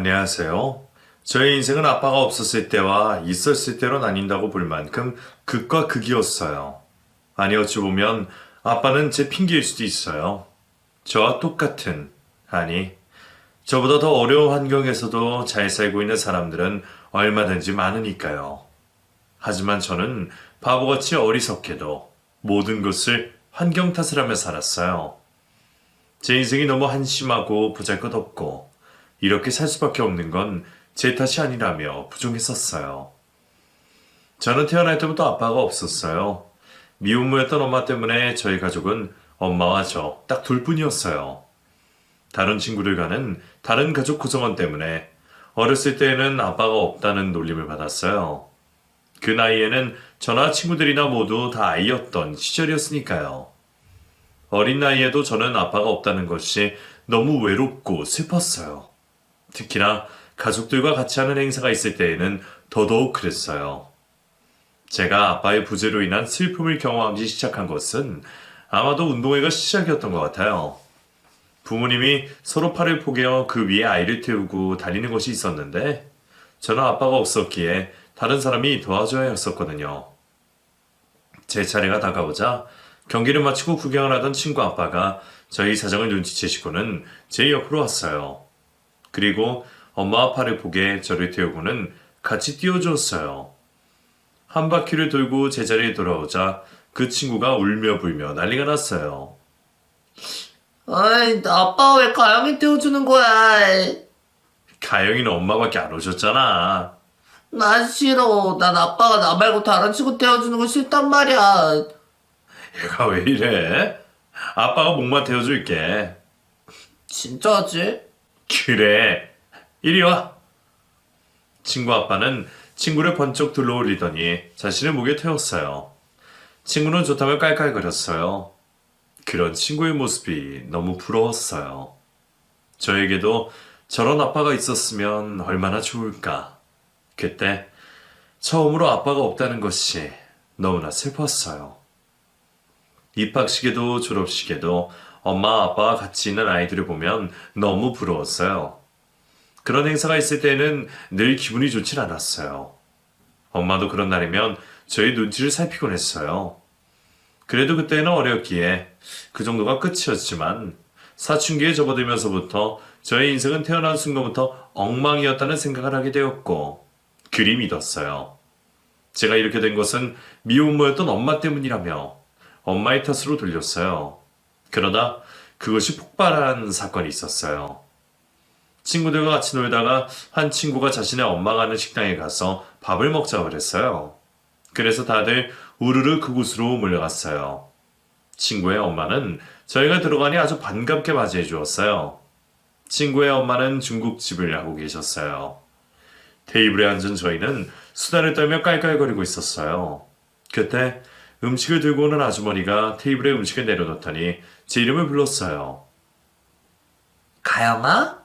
안녕하세요. 저의 인생은 아빠가 없었을 때와 있었을 때로 나뉜다고 볼 만큼 극과 극이었어요. 아니, 어찌 보면 아빠는 제 핑계일 수도 있어요. 저와 똑같은, 아니, 저보다 더 어려운 환경에서도 잘 살고 있는 사람들은 얼마든지 많으니까요. 하지만 저는 바보같이 어리석게도 모든 것을 환경 탓을 하며 살았어요. 제 인생이 너무 한심하고 보잘것없고 이렇게 살 수밖에 없는 건 제 탓이 아니라며 부정했었어요. 저는 태어날 때부터 아빠가 없었어요. 미혼모였던 엄마 때문에 저희 가족은 엄마와 저 딱 둘뿐이었어요. 다른 친구들과는 다른 가족 구성원 때문에 어렸을 때에는 아빠가 없다는 놀림을 받았어요. 그 나이에는 저나 친구들이나 모두 다 아이였던 시절이었으니까요. 어린 나이에도 저는 아빠가 없다는 것이 너무 외롭고 슬펐어요. 특히나 가족들과 같이 하는 행사가 있을 때에는 더더욱 그랬어요. 제가 아빠의 부재로 인한 슬픔을 경험하기 시작한 것은 아마도 운동회가 시작이었던 것 같아요. 부모님이 서로 팔을 포개어 그 위에 아이를 태우고 달리는 것이 있었는데 저는 아빠가 없었기에 다른 사람이 도와줘야 했었거든요. 제 차례가 다가오자 경기를 마치고 구경을 하던 친구 아빠가 저희 사정을 눈치채시고는 제 옆으로 왔어요. 그리고 엄마와 팔을 포개 저를 태우고는 같이 띄워주었어요. 한 바퀴를 돌고 제자리에 돌아오자 그 친구가 울며 불며 난리가 났어요. 아이, 아빠 왜 가영이 태워주는 거야? 가영이는 엄마밖에 안 오셨잖아. 난 싫어. 난 아빠가 나 말고 다른 친구 태워주는 거 싫단 말이야. 얘가 왜 이래? 아빠가 목만 태워줄게. 진짜지? 그래. 이리 와. 친구 아빠는 친구를 번쩍 둘러올리더니 자신의 목에 태웠어요. 친구는 좋다며 깔깔거렸어요. 그런 친구의 모습이 너무 부러웠어요. 저에게도 저런 아빠가 있었으면 얼마나 좋을까. 그때 처음으로 아빠가 없다는 것이 너무나 슬펐어요. 입학식에도 졸업식에도 엄마 아빠와 같이 있는 아이들을 보면 너무 부러웠어요. 그런 행사가 있을 때는 늘 기분이 좋진 않았어요. 엄마도 그런 날이면 저희 눈치를 살피곤 했어요. 그래도 그때는 어렸기에 그 정도가 끝이었지만 사춘기에 접어들면서부터 저의 인생은 태어난 순간부터 엉망이었다는 생각을 하게 되었고 그리 믿었어요. 제가 이렇게 된 것은 미혼모였던 엄마 때문이라며 엄마의 탓으로 돌렸어요. 그러다 그것이 폭발한 사건이 있었어요. 친구들과 같이 놀다가 한 친구가 자신의 엄마가 하는 식당에 가서 밥을 먹자고 그랬어요. 그래서 다들 우르르 그곳으로 몰려갔어요. 친구의 엄마는 저희가 들어가니 아주 반갑게 맞이해 주었어요. 친구의 엄마는 중국집을 하고 계셨어요. 테이블에 앉은 저희는 수다를 떨며 깔깔거리고 있었어요. 그때 음식을 들고 오는 아주머니가 테이블에 음식을 내려놓더니 제 이름을 불렀어요. 가영아?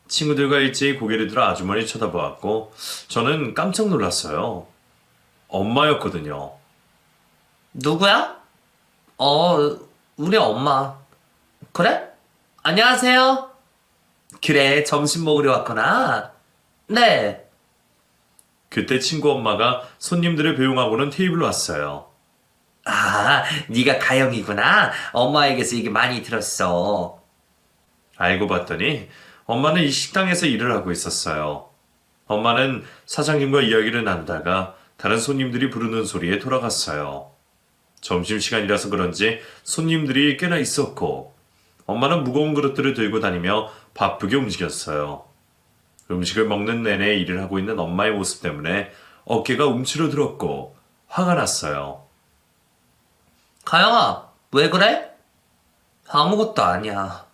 친구들과 일제히 고개를 들어 아주머니 쳐다보았고 저는 깜짝 놀랐어요. 엄마였거든요. 누구야? 어, 우리 엄마. 그래? 안녕하세요. 그래, 점심 먹으러 왔구나. 네. 그때 친구 엄마가 손님들을 배웅하고는 테이블로 왔어요. 아, 네가 가영이구나. 엄마에게서 얘기 많이 들었어. 알고 봤더니 엄마는 이 식당에서 일을 하고 있었어요. 엄마는 사장님과 이야기를 나누다가 다른 손님들이 부르는 소리에 돌아갔어요. 점심시간이라서 그런지 손님들이 꽤나 있었고 엄마는 무거운 그릇들을 들고 다니며 바쁘게 움직였어요. 음식을 먹는 내내 일을 하고 있는 엄마의 모습 때문에 어깨가 움츠러들었고 화가 났어요. 가영아, 왜 그래? 아무것도 아니야.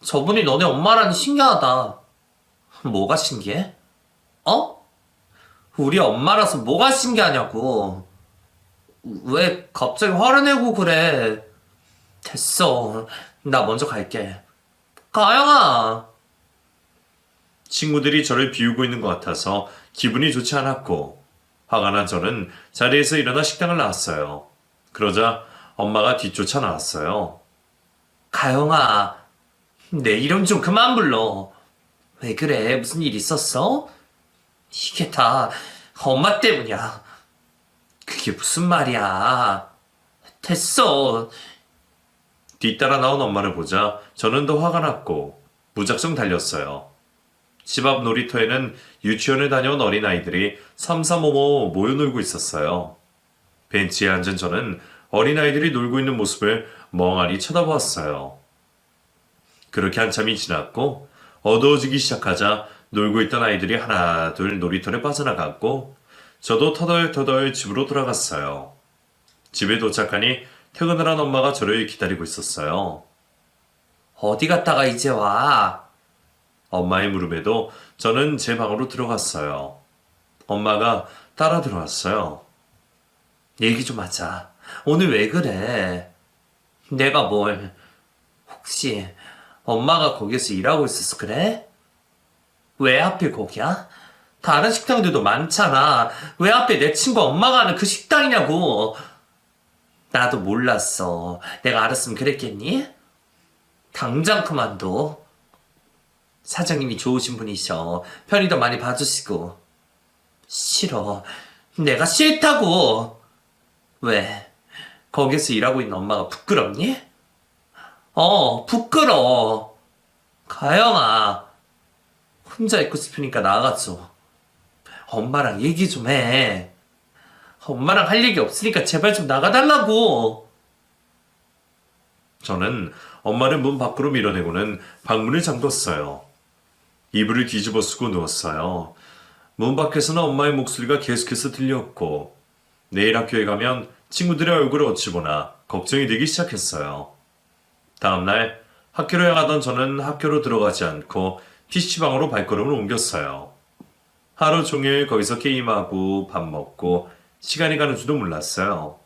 저분이 너네 엄마라니 신기하다. 뭐가 신기해? 어? 우리 엄마라서 뭐가 신기하냐고. 왜 갑자기 화를 내고 그래? 됐어. 나 먼저 갈게. 가영아! 친구들이 저를 비우고 있는 것 같아서 기분이 좋지 않았고 화가 난 저는 자리에서 일어나 식당을 나왔어요. 그러자 엄마가 뒤쫓아 나왔어요. 가영아, 내 이름 좀 그만 불러. 왜 그래? 무슨 일 있었어? 이게 다 엄마 때문이야. 그게 무슨 말이야? 됐어. 뒤따라 나온 엄마를 보자 저는 더 화가 났고 무작정 달렸어요. 집 앞 놀이터에는 유치원에 다녀온 어린아이들이 삼삼오오 모여 놀고 있었어요. 벤치에 앉은 저는 어린아이들이 놀고 있는 모습을 멍하니 쳐다보았어요. 그렇게 한참이 지났고 어두워지기 시작하자 놀고 있던 아이들이 하나 둘 놀이터를 빠져나갔고 저도 터덜터덜 집으로 돌아갔어요. 집에 도착하니 퇴근을 한 엄마가 저를 기다리고 있었어요. 어디 갔다가 이제 와? 엄마의 물음에도 저는 제 방으로 들어갔어요. 엄마가 따라 들어왔어요. 얘기 좀 하자. 오늘 왜 그래? 내가 뭘? 혹시 엄마가 거기서 일하고 있어서 그래? 왜 하필 거기야? 다른 식당들도 많잖아. 왜 하필 내 친구 엄마가 하는 그 식당이냐고. 나도 몰랐어. 내가 알았으면 그랬겠니? 당장 그만둬. 사장님이 좋으신 분이셔. 편의도 많이 봐주시고. 싫어. 내가 싫다고. 왜? 거기서 일하고 있는 엄마가 부끄럽니? 부끄러워. 가영아. 혼자 있고 싶으니까 나가줘. 엄마랑 얘기 좀 해. 엄마랑 할 얘기 없으니까 제발 좀 나가달라고. 저는 엄마를 문 밖으로 밀어내고는 방문을 잠궜어요. 이불을 뒤집어 쓰고 누웠어요. 문 밖에서는 엄마의 목소리가 계속해서 들렸고 내일 학교에 가면 친구들의 얼굴을 어찌 보나 걱정이 되기 시작했어요. 다음날 학교로 향하던 저는 학교로 들어가지 않고 PC방으로 발걸음을 옮겼어요. 하루 종일 거기서 게임하고 밥 먹고 시간이 가는 줄도 몰랐어요.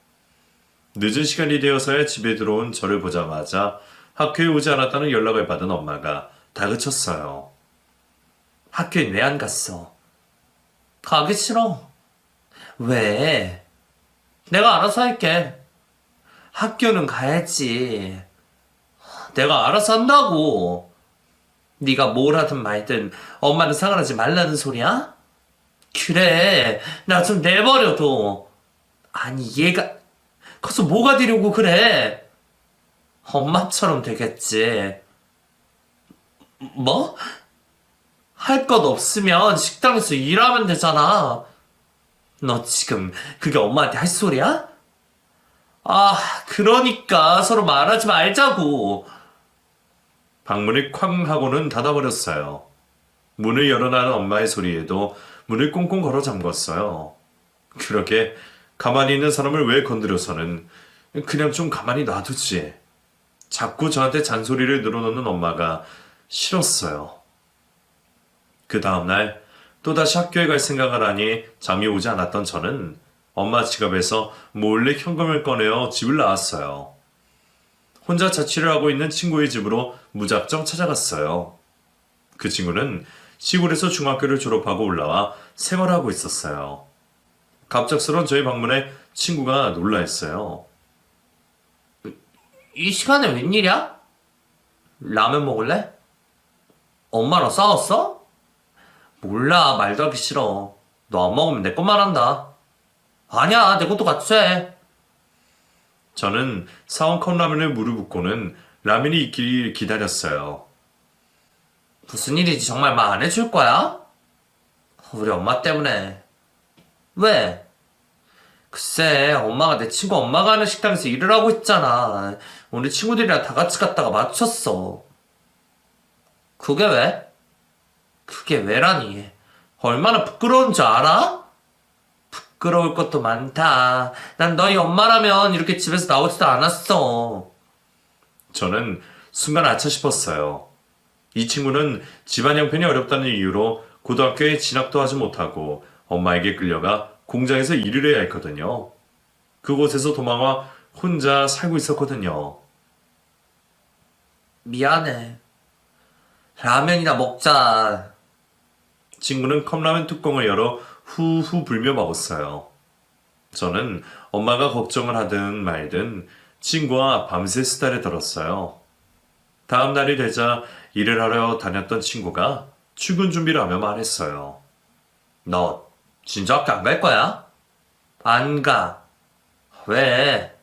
늦은 시간이 되어서야 집에 들어온 저를 보자마자 학교에 오지 않았다는 연락을 받은 엄마가 다그쳤어요. 학교엔 왜 안 갔어? 가기 싫어. 왜? 내가 알아서 할게. 학교는 가야지. 내가 알아서 한다고. 네가 뭘 하든 말든 엄마는 상관하지 말라는 소리야? 그래. 나 좀 내버려둬. 아니 얘가 커서 뭐가 되려고 그래? 엄마처럼 되겠지. 뭐? 할 것 없으면 식당에서 일하면 되잖아. 너 지금 그게 엄마한테 할 소리야? 아, 그러니까 서로 말하지 말자고. 방문을 쾅 하고는 닫아버렸어요. 문을 열어나는 엄마의 소리에도 문을 꽁꽁 걸어 잠궜어요. 그렇게 가만히 있는 사람을 왜 건드려서는 그냥 좀 가만히 놔두지. 자꾸 저한테 잔소리를 늘어놓는 엄마가 싫었어요. 그 다음날 또다시 학교에 갈 생각을 하니 잠이 오지 않았던 저는 엄마 지갑에서 몰래 현금을 꺼내어 집을 나왔어요. 혼자 자취를 하고 있는 친구의 집으로 무작정 찾아갔어요. 그 친구는 시골에서 중학교를 졸업하고 올라와 생활하고 있었어요. 갑작스런 저희 방문에 친구가 놀라했어요. 이 시간에 웬일이야? 라면 먹을래? 엄마랑 싸웠어? 몰라, 말도 하기 싫어. 너 안 먹으면 내 것만 한다. 아니야, 내 것도 같이 해. 저는 사온 컵라면을 무르붓고는 라면이 있길 기다렸어요. 무슨 일이지 정말 말 안 해줄 거야? 우리 엄마 때문에. 왜? 글쎄, 엄마가 내 친구 엄마가 하는 식당에서 일을 하고 있잖아. 우리 친구들이랑 다 같이 갔다가 마주쳤어. 그게 왜? 그게 왜라니? 얼마나 부끄러운 줄 알아? 부끄러울 것도 많다. 난 너희 엄마라면 이렇게 집에서 나오지도 않았어. 저는 순간 아차 싶었어요. 이 친구는 집안 형편이 어렵다는 이유로 고등학교에 진학도 하지 못하고 엄마에게 끌려가 공장에서 일을 해야 했거든요. 그곳에서 도망와 혼자 살고 있었거든요. 미안해. 라면이나 먹자. 친구는 컵라면 뚜껑을 열어 후후 불며 먹었어요. 저는 엄마가 걱정을 하든 말든 친구와 밤새 수다를 떨었어요. 다음 날이 되자 일을 하러 다녔던 친구가 출근 준비를 하며 말했어요. 너 진짜 학교 안 갈 거야? 안 가. 왜?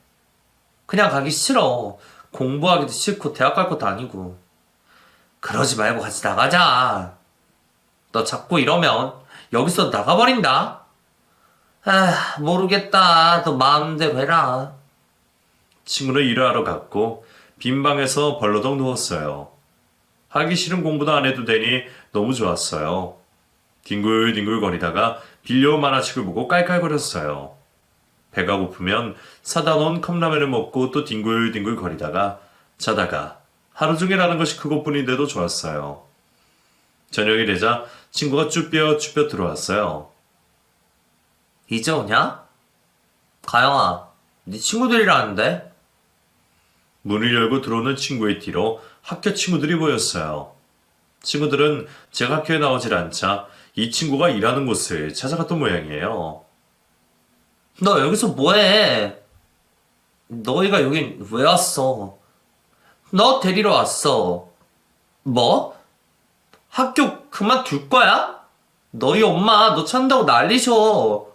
그냥 가기 싫어. 공부하기도 싫고 대학 갈 것도 아니고. 그러지 말고 같이 나가자. 너 자꾸 이러면 여기서 나가버린다. 아, 모르겠다. 너 마음대로 해라. 친구는 일을 하러 갔고 빈 방에서 벌러덩 누웠어요. 하기 싫은 공부도 안 해도 되니 너무 좋았어요. 뒹굴뒹굴 거리다가 빌려온 만화책을 보고 깔깔거렸어요. 배가 고프면 사다 놓은 컵라면을 먹고 또 뒹굴뒹굴 거리다가 자다가 하루 종일 하는 것이 그것뿐인데도 좋았어요. 저녁이 되자 친구가 쭈뼛쭈뼛 들어왔어요. 이제 오냐? 가영아, 네 친구들이라는데? 문을 열고 들어오는 친구의 뒤로 학교 친구들이 보였어요. 친구들은 제가 학교에 나오질 않자 이 친구가 일하는 곳을 찾아갔던 모양이에요. 너 여기서 뭐해? 너희가 여긴 왜 왔어? 너 데리러 왔어. 뭐? 학교 그만둘 거야? 너희 엄마 너 찾는다고 난리셔.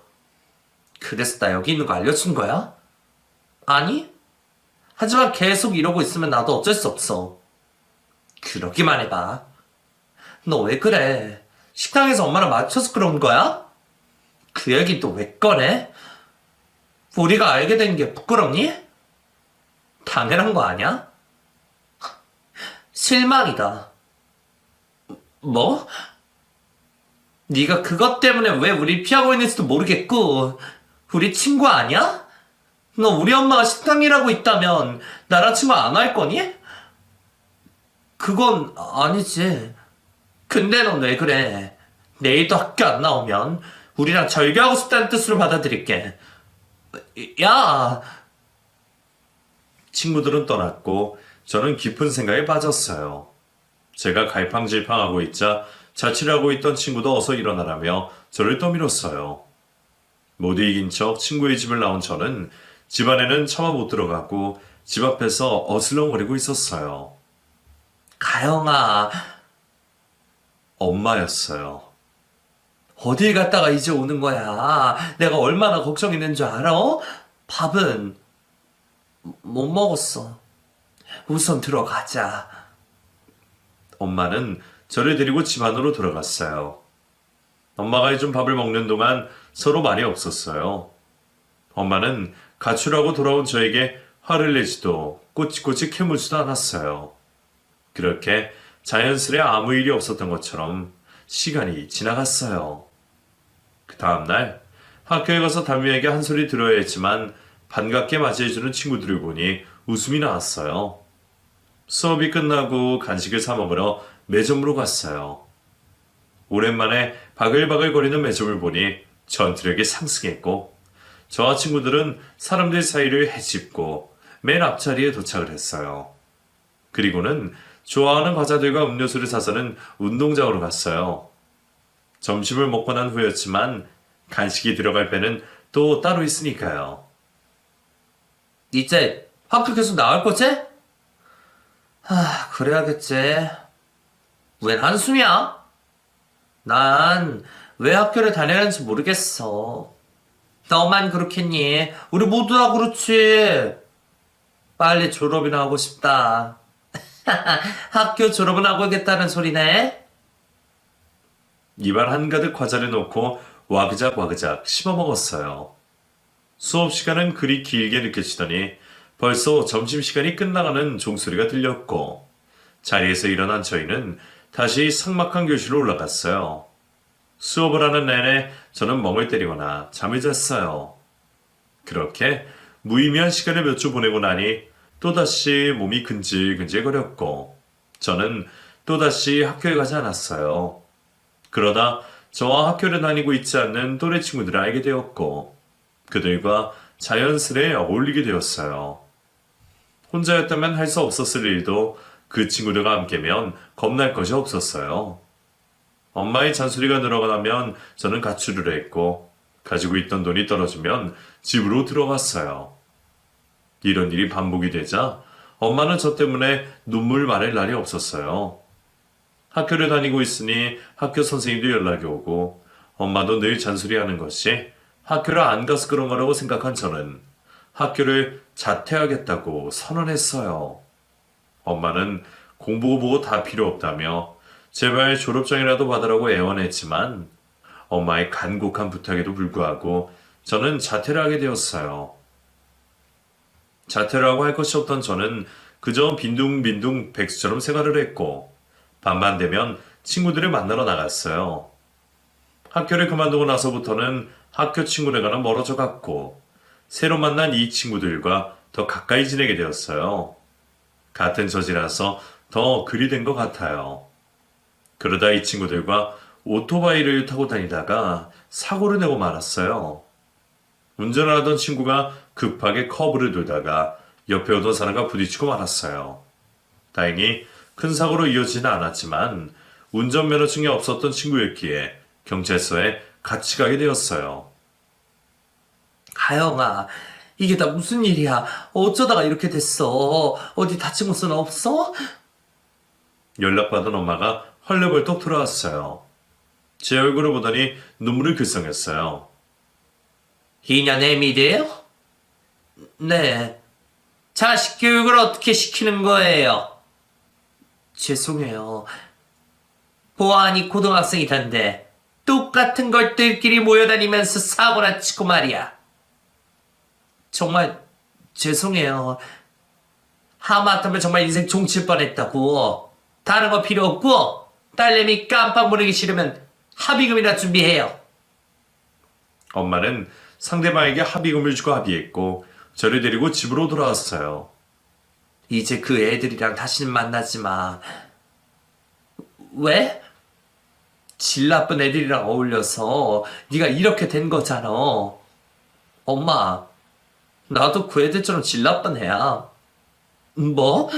그래서 나 여기 있는 거 알려준 거야? 아니? 하지만 계속 이러고 있으면 나도 어쩔 수 없어. 그러기만 해봐. 너 왜 그래? 식당에서 엄마랑 맞춰서 그런 거야? 그 얘기 또 왜 꺼내? 우리가 알게 된 게 부끄럽니? 당연한 거 아니야? 실망이다. 뭐? 네가 그것 때문에 왜 우리 피하고 있는지도 모르겠고 우리 친구 아니야? 너 우리 엄마가 식당 일하고 있다면 나랑 친구 안 할 거니? 그건 아니지. 근데 넌 왜 그래? 내일도 학교 안 나오면 우리랑 절교하고 싶다는 뜻으로 받아들일게. 야! 친구들은 떠났고 저는 깊은 생각에 빠졌어요. 제가 갈팡질팡하고 있자 자취를 있던 친구도 어서 일어나라며 저를 떠밀었어요. 모두 이긴 척 친구의 집을 나온 저는 집 안에는 차마 못 들어가고 집 앞에서 어슬렁거리고 있었어요. 가영아, 엄마였어요. 어딜 갔다가 이제 오는 거야? 내가 얼마나 걱정했는 줄 알아? 밥은 못 먹었어. 우선 들어가자. 엄마는 저를 데리고 집 안으로 들어갔어요. 엄마가 해준 밥을 먹는 동안 서로 말이 없었어요. 엄마는 가출하고 돌아온 저에게 화를 내지도 꼬치꼬치 캐물지도 않았어요. 그렇게 자연스레 아무 일이 없었던 것처럼 시간이 지나갔어요. 그 다음날 학교에 가서 담임에게 한 소리 들어야 했지만 반갑게 맞이해주는 친구들을 보니 웃음이 나왔어요. 수업이 끝나고 간식을 사 먹으러 매점으로 갔어요. 오랜만에 바글바글 거리는 매점을 보니 전투력이 상승했고 저와 친구들은 사람들 사이를 헤집고 맨 앞자리에 도착을 했어요. 그리고는 좋아하는 과자들과 음료수를 사서는 운동장으로 갔어요. 점심을 먹고 난 후였지만 간식이 들어갈 배는 또 따로 있으니까요. 이제 학교 계속 나올 거지? 그래야겠지. 웬 한숨이야? 난 왜 학교를 다니는지 모르겠어. 너만 그렇겠니? 우리 모두 다 그렇지. 빨리 졸업이나 하고 싶다. 학교 졸업은 하고겠다는 소리네? 입안 한가득 과자를 넣고 와그작 와그작 씹어 먹었어요. 수업 시간은 그리 길게 느껴지더니 벌써 점심시간이 끝나가는 종소리가 들렸고 자리에서 일어난 저희는 다시 삭막한 교실로 올라갔어요. 수업을 하는 내내 저는 멍을 때리거나 잠을 잤어요. 그렇게 무의미한 시간을 몇 주 보내고 나니 또다시 몸이 근질근질거렸고 저는 또다시 학교에 가지 않았어요. 그러다 저와 학교를 다니고 있지 않는 또래 친구들을 알게 되었고 그들과 자연스레 어울리게 되었어요. 혼자였다면 할 수 없었을 일도 그 친구들과 함께면 겁날 것이 없었어요. 엄마의 잔소리가 늘어나면 저는 가출을 했고 가지고 있던 돈이 떨어지면 집으로 들어갔어요. 이런 일이 반복이 되자 엄마는 저 때문에 눈물 말릴 날이 없었어요. 학교를 다니고 있으니 학교 선생님도 연락이 오고 엄마도 늘 잔소리하는 것이 학교를 안 가서 그런 거라고 생각한 저는 학교를 자퇴하겠다고 선언했어요. 엄마는 공부 보고 다 필요 없다며 제발 졸업장이라도 받으라고 애원했지만 엄마의 간곡한 부탁에도 불구하고 저는 자퇴를 하게 되었어요. 자퇴를 하고 할 것이 없던 저는 그저 빈둥빈둥 백수처럼 생활을 했고 밤만 되면 친구들을 만나러 나갔어요. 학교를 그만두고 나서부터는 학교 친구들과는 멀어져 갔고 새로 만난 이 친구들과 더 가까이 지내게 되었어요. 같은 처지라서 더 그리 된 것 같아요. 그러다 이 친구들과 오토바이를 타고 다니다가 사고를 내고 말았어요. 운전을 하던 친구가 급하게 커브를 돌다가 옆에 오던 사람과 부딪히고 말았어요. 다행히 큰 사고로 이어지는 않았지만 운전면허증이 없었던 친구였기에 경찰서에 같이 가게 되었어요. 가영아, 이게 다 무슨 일이야? 어쩌다가 이렇게 됐어? 어디 다친 곳은 없어? 연락받은 엄마가 헐레벌떡 들어왔어요. 제 얼굴을 보더니 눈물을 글썽였어요. 2년의 미래요? 네. 자식 교육을 어떻게 시키는 거예요? 죄송해요. 보아하니 고등학생이던데 똑같은 것들끼리 모여다니면서 사고나 치고 말이야. 정말 죄송해요. 하마터면 정말 인생 종칠 뻔했다고. 다른 거 필요 없고 딸내미 깜빡 모르기 싫으면 합의금이나 준비해요. 엄마는 상대방에게 합의금을 주고 합의했고 저를 데리고 집으로 돌아왔어요. 이제 그 애들이랑 다시는 만나지 마. 왜? 질 나쁜 애들이랑 어울려서 네가 이렇게 된 거잖아. 엄마, 나도 그 애들처럼 질 나쁜 애야. 뭐?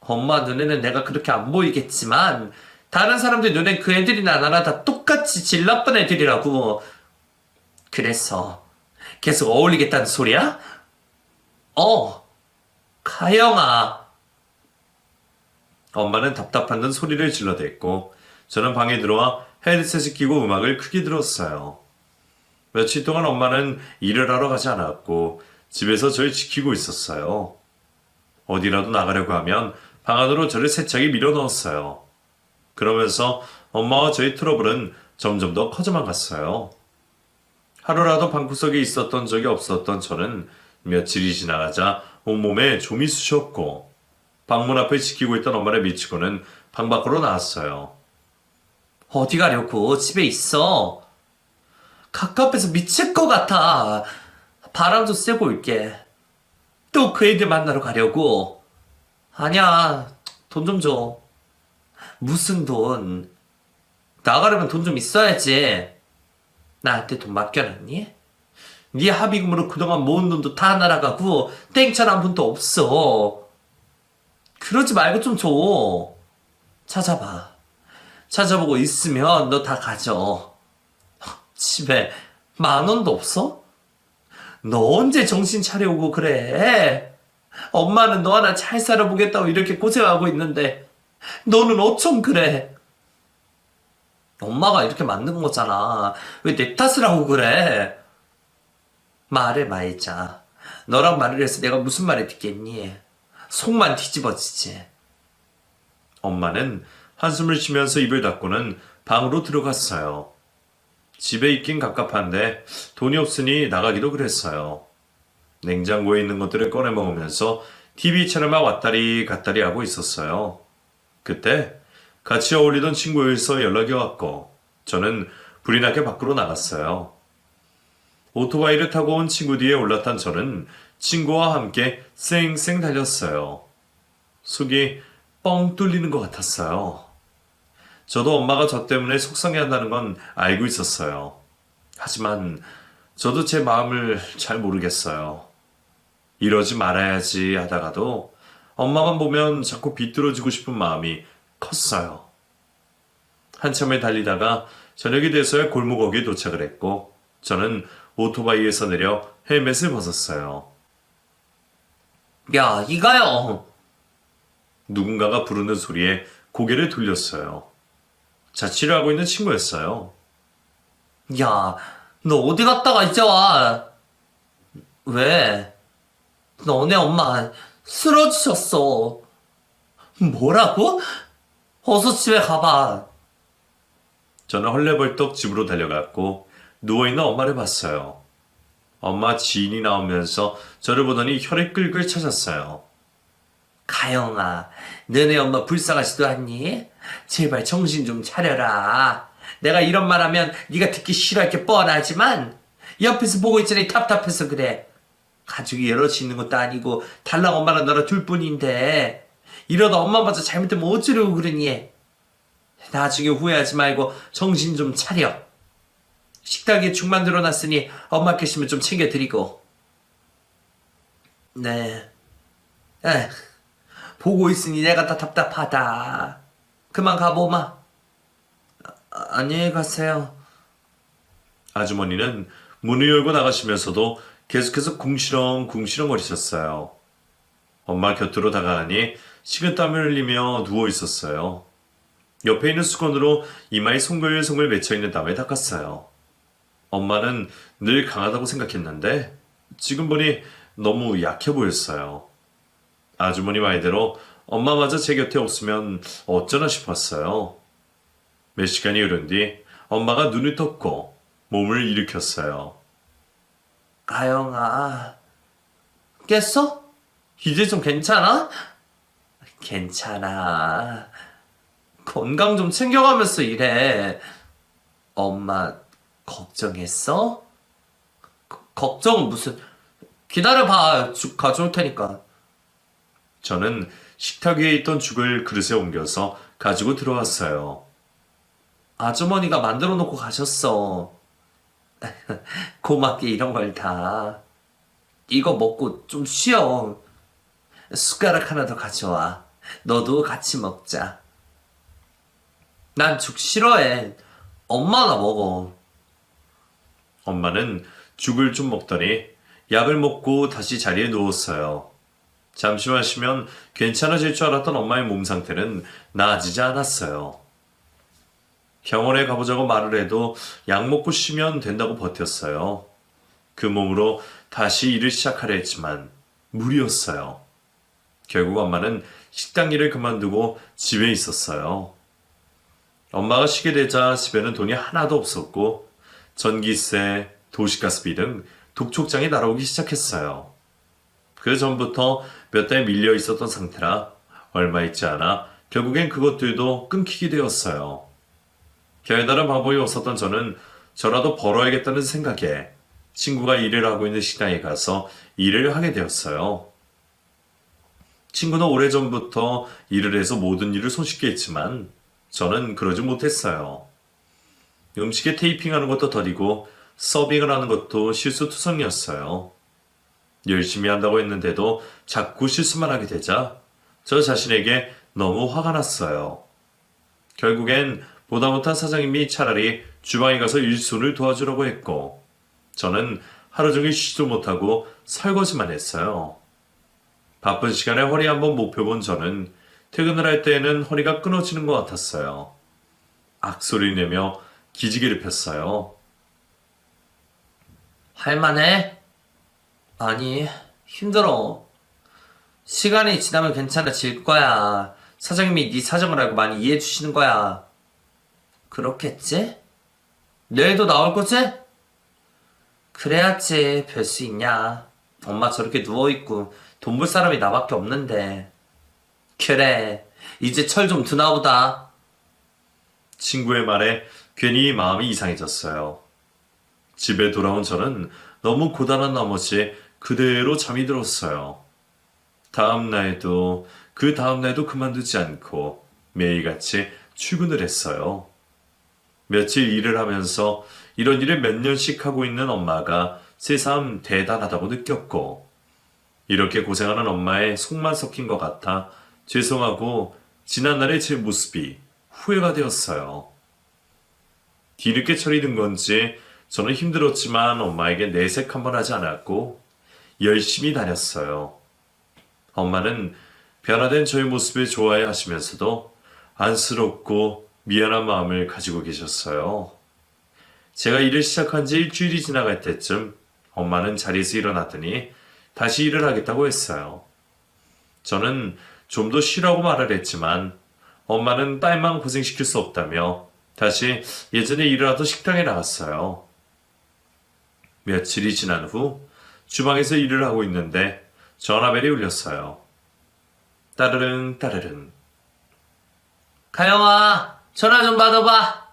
엄마 눈에는 내가 그렇게 안 보이겠지만 다른 사람들 눈엔 그 애들이나 나나 다 똑같이 질 나쁜 애들이라고. 그래서 계속 어울리겠다는 소리야? 가영아. 엄마는 답답한 듯 소리를 질러댔고 저는 방에 들어와 헤드셋을 끼고 음악을 크게 들었어요. 며칠 동안 엄마는 일을 하러 가지 않았고 집에서 저를 지키고 있었어요. 어디라도 나가려고 하면 방 안으로 저를 세차게 밀어넣었어요. 그러면서 엄마와 저의 트러블은 점점 더 커져만 갔어요. 하루라도 방구석에 있었던 적이 없었던 저는 며칠이 지나가자 온몸에 좀이 쑤셨고 방문 앞에 지키고 있던 엄마를 미치고는 방 밖으로 나왔어요. 어디 가려고? 집에 있어. 갑갑해서 미칠 것 같아. 바람도 쐬고 올게. 또 그 애들 만나러 가려고. 아니야, 돈 좀 줘. 무슨 돈? 나가려면 돈 좀 있어야지. 나한테 돈 맡겨놨니? 네 합의금으로 그동안 모은 돈도 다 날아가고 땡처럼 한 푼도 없어. 그러지 말고 좀 줘. 찾아봐. 찾아보고 있으면 너 다 가져. 집에 10,000원도 없어? 너 언제 정신 차려오고 그래? 엄마는 너 하나 잘 살아보겠다고 이렇게 고생하고 있는데 너는 어쩜 그래? 엄마가 이렇게 만든 거잖아. 왜 내 탓을 하고 그래? 말해 말자. 너랑 말을 해서 내가 무슨 말을 듣겠니? 속만 뒤집어지지. 엄마는 한숨을 쉬면서 입을 닫고는 방으로 들어갔어요. 집에 있긴 갑갑한데 돈이 없으니 나가기도 그랬어요. 냉장고에 있는 것들을 꺼내 먹으면서 TV 채널만 왔다리 갔다리 하고 있었어요. 그때 같이 어울리던 친구에서 연락이 왔고 저는 불이 나게 밖으로 나갔어요. 오토바이를 타고 온 친구 뒤에 올라탄 저는 친구와 함께 쌩쌩 달렸어요. 속이 뻥 뚫리는 것 같았어요. 저도 엄마가 저 때문에 속상해한다는 건 알고 있었어요. 하지만 저도 제 마음을 잘 모르겠어요. 이러지 말아야지 하다가도 엄마만 보면 자꾸 비뚤어지고 싶은 마음이 컸어요. 한참을 달리다가 저녁이 돼서야 골목역에 도착을 했고 저는 오토바이에서 내려 헬멧을 벗었어요. 야, 이가요. 누군가가 부르는 소리에 고개를 돌렸어요. 자취를 하고 있는 친구였어요. 야, 너 어디 갔다가 이제 와? 왜? 너네 엄마 쓰러지셨어. 뭐라고? 어서 집에 가봐. 저는 헐레벌떡 집으로 달려갔고 누워있는 엄마를 봤어요. 엄마 지인이 나오면서 저를 보더니 혈액 끌끌 찾았어요. 가영아, 너네 엄마 불쌍하지도 않니? 제발 정신 좀 차려라. 내가 이런 말 하면 네가 듣기 싫어할 게 뻔하지만 옆에서 보고 있자니 답답해서 그래. 가족이 여럿이 있는 것도 아니고 달랑 엄마랑 너랑 둘뿐인데 이러다 엄마마저 잘못되면 어쩌려고 그러니? 나중에 후회하지 말고 정신 좀 차려. 식탁에 죽 만들어놨으니 엄마 계시면 좀 챙겨드리고. 네. 에휴, 보고 있으니 내가 다 답답하다. 그만 가보마. 안녕히 가세요. 아주머니는 문을 열고 나가시면서도 계속해서 궁시렁궁시렁 거리셨어요. 엄마 곁으로 다가가니 식은땀을 흘리며 누워 있었어요. 옆에 있는 수건으로 이마에 송글송글 맺혀있는 땀을 닦았어요. 엄마는 늘 강하다고 생각했는데 지금 보니 너무 약해 보였어요. 아주머니 말대로 엄마마저 제 곁에 없으면 어쩌나 싶었어요. 몇 시간이 흐른 뒤 엄마가 눈을 떴고 몸을 일으켰어요. 가영아, 깼어? 이제 좀 괜찮아? 괜찮아. 건강 좀 챙겨가면서 일해. 엄마 걱정했어? 걱정은 무슨? 기다려봐. 죽 가져올 테니까. 저는 식탁 위에 있던 죽을 그릇에 옮겨서 가지고 들어왔어요. 아주머니가 만들어 놓고 가셨어. 고맙게 이런 걸 다. 이거 먹고 좀 쉬어. 숟가락 하나 더 가져와. 너도 같이 먹자. 난 죽 싫어해. 엄마나 먹어. 엄마는 죽을 좀 먹더니 약을 먹고 다시 자리에 누웠어요. 잠시만 쉬면 괜찮아질 줄 알았던 엄마의 몸 상태는 나아지지 않았어요. 병원에 가보자고 말을 해도 약 먹고 쉬면 된다고 버텼어요. 그 몸으로 다시 일을 시작하려 했지만 무리였어요. 결국 엄마는 식당 일을 그만두고 집에 있었어요. 엄마가 쉬게 되자 집에는 돈이 하나도 없었고 전기세, 도시가스비 등 독촉장이 날아오기 시작했어요. 그 전부터 몇 달 밀려 있었던 상태라 얼마 있지 않아 결국엔 그것들도 끊기게 되었어요. 별다른 방법이 없었던 저는 저라도 벌어야겠다는 생각에 친구가 일을 하고 있는 식당에 가서 일을 하게 되었어요. 친구는 오래전부터 일을 해서 모든 일을 손쉽게 했지만 저는 그러지 못했어요. 음식에 테이핑하는 것도 더디고 서빙을 하는 것도 실수투성이었어요. 열심히 한다고 했는데도 자꾸 실수만 하게 되자 저 자신에게 너무 화가 났어요. 결국엔 보다 못한 사장님이 차라리 주방에 가서 일손을 도와주라고 했고 저는 하루 종일 쉬지도 못하고 설거지만 했어요. 바쁜 시간에 허리 한번 못 펴본 저는 퇴근을 할 때에는 허리가 끊어지는 것 같았어요. 악소리 내며 기지개를 폈어요. 할만해? 아니, 힘들어. 시간이 지나면 괜찮아질 거야. 사장님이 네 사정을 알고 많이 이해해 주시는 거야. 그렇겠지? 내일도 나올 거지? 그래야지 별 수 있냐. 엄마 저렇게 누워있고 돈 벌 사람이 나밖에 없는데. 그래, 이제 철 좀 드나 보다. 친구의 말에 괜히 마음이 이상해졌어요. 집에 돌아온 저는 너무 고단한 나머지 그대로 잠이 들었어요. 다음 날도 그 다음 날도 그만두지 않고 매일같이 출근을 했어요. 며칠 일을 하면서 이런 일을 몇 년씩 하고 있는 엄마가 새삼 대단하다고 느꼈고 이렇게 고생하는 엄마의 속만 섞인 것 같아 죄송하고 지난날의 제 모습이 후회가 되었어요. 뒤늦게 철이 든 건지 저는 힘들었지만 엄마에게 내색 한번 하지 않았고 열심히 다녔어요. 엄마는 변화된 저의 모습을 좋아해 하시면서도 안쓰럽고 미안한 마음을 가지고 계셨어요. 제가 일을 시작한 지 일주일이 지나갈 때쯤 엄마는 자리에서 일어나더니 다시 일을 하겠다고 했어요. 저는 좀 더 쉬라고 말을 했지만 엄마는 딸만 고생시킬 수 없다며 다시 예전에 일을 하던 식당에 나갔어요. 며칠이 지난 후 주방에서 일을 하고 있는데 전화벨이 울렸어요. 따르릉 따르릉. 가영아, 전화 좀 받아봐.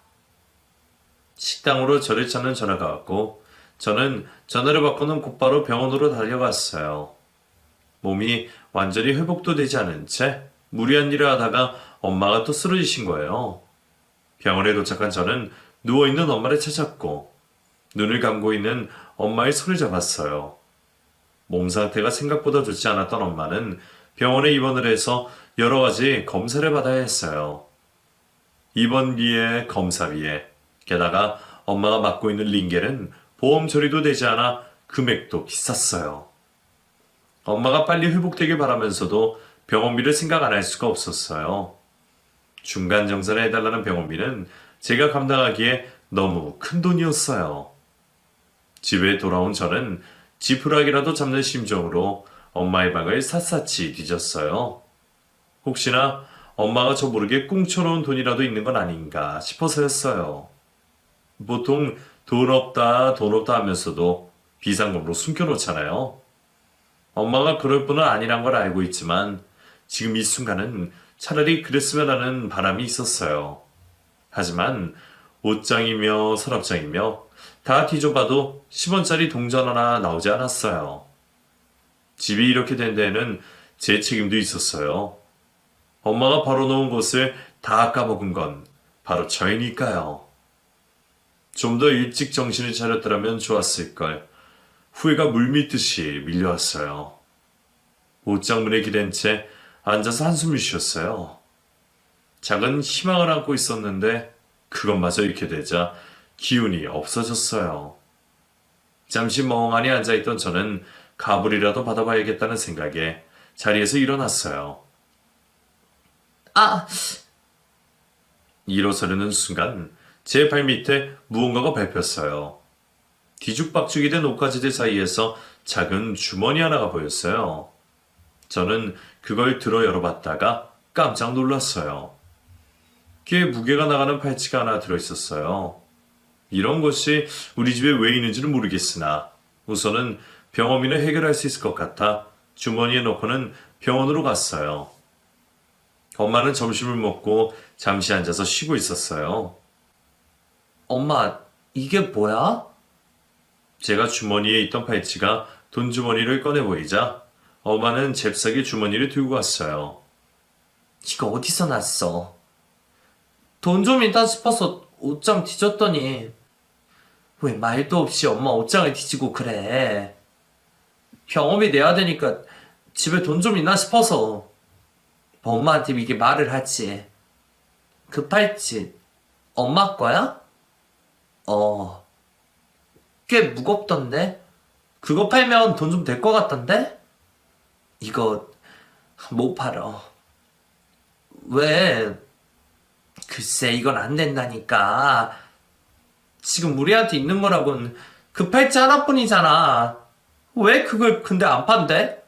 식당으로 저를 찾는 전화가 왔고 저는 전화를 받고는 곧바로 병원으로 달려갔어요. 몸이 완전히 회복도 되지 않은 채 무리한 일을 하다가 엄마가 또 쓰러지신 거예요. 병원에 도착한 저는 누워있는 엄마를 찾았고 눈을 감고 있는 엄마의 손을 잡았어요. 몸 상태가 생각보다 좋지 않았던 엄마는 병원에 입원을 해서 여러 가지 검사를 받아야 했어요. 입원비에 검사비에 게다가 엄마가 맡고 있는 링겔은 보험 처리도 되지 않아 금액도 비쌌어요. 엄마가 빨리 회복되길 바라면서도 병원비를 생각 안 할 수가 없었어요. 중간 정산을 해달라는 병원비는 제가 감당하기에 너무 큰 돈이었어요. 집에 돌아온 저는 지푸라기라도 잡는 심정으로 엄마의 방을 샅샅이 뒤졌어요. 혹시나 엄마가 저 모르게 꽁쳐놓은 돈이라도 있는 건 아닌가 싶어서였어요. 보통 돈 없다 하면서도 비상금으로 숨겨놓잖아요. 엄마가 그럴 분은 아니란 걸 알고 있지만 지금 이 순간은 차라리 그랬으면 하는 바람이 있었어요. 하지만 옷장이며 서랍장이며 다 뒤져봐도 10원짜리 동전 하나 나오지 않았어요. 집이 이렇게 된 데에는 제 책임도 있었어요. 엄마가 벌어놓은 것을 다 까먹은 건 바로 저이니까요. 좀 더 일찍 정신을 차렸더라면 좋았을걸. 후회가 물밀듯이 밀려왔어요. 옷장문에 기댄 채 앉아서 한숨을 쉬었어요. 작은 희망을 안고 있었는데 그것마저 잃게 되자 기운이 없어졌어요. 잠시 멍하니 앉아있던 저는 가불이라도 받아봐야겠다는 생각에 자리에서 일어났어요. 일어서려는 순간 제 발밑에 무언가가 밟혔어요. 뒤죽박죽이 된 옷가지들 사이에서 작은 주머니 하나가 보였어요. 저는 그걸 들어 열어봤다가 깜짝 놀랐어요. 꽤 무게가 나가는 팔찌가 하나 들어있었어요. 이런 것이 우리 집에 왜 있는지는 모르겠으나 우선은 병원비는 해결할 수 있을 것 같아 주머니에 넣고는 병원으로 갔어요. 엄마는 점심을 먹고 잠시 앉아서 쉬고 있었어요. 엄마, 이게 뭐야? 제가 주머니에 있던 팔찌가 돈 주머니를 꺼내 보이자 엄마는 잽싸게 주머니를 들고 갔어요. 이거 어디서 났어? 돈 좀 있다 싶어서 옷장 뒤졌더니 왜 말도 없이 엄마 옷장을 뒤지고 그래? 병원비 내야 되니까 집에 돈 좀 있나 싶어서 엄마한테 이게 말을 하지. 그 팔찌 엄마 거야? 꽤 무겁던데? 그거 팔면 돈 좀 될 것 같던데? 이거 못 팔어. 왜? 글쎄 이건 안 된다니까. 지금 우리한테 있는 거라고는 그 팔찌 하나뿐이잖아. 왜 그걸 근데 안 판대?